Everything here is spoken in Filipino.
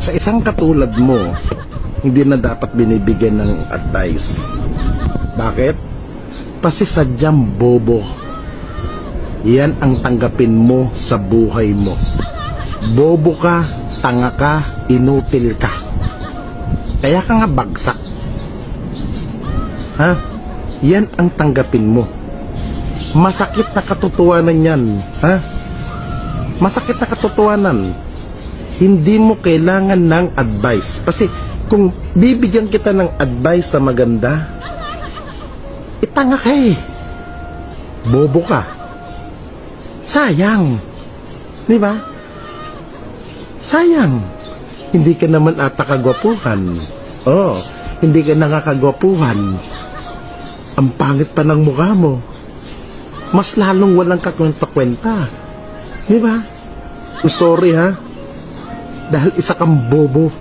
Sa isang katulad mo, hindi na dapat binibigyan ng advice. Bakit? Kasi sadyang bobo. Yan ang tanggapin mo sa buhay mo. Bobo ka, tanga ka, inutil ka. Kaya ka nga bagsak. Ha? Yan ang tanggapin mo. Masakit na katotohanan yan. Ha? Masakit na katotohanan. Hindi mo kailangan ng advice. Kasi kung bibigyan kita ng advice sa maganda, itanga ka eh. Bobo ka. Sayang. Di ba? Sayang. Hindi ka naman ata kagwapuhan. Oh, hindi ka nakakagwapuhan. Ang pangit pa ng mukha mo. Mas lalong walang kakwenta-kwenta. Di ba? Sorry ha. Dahil isa kang bobo.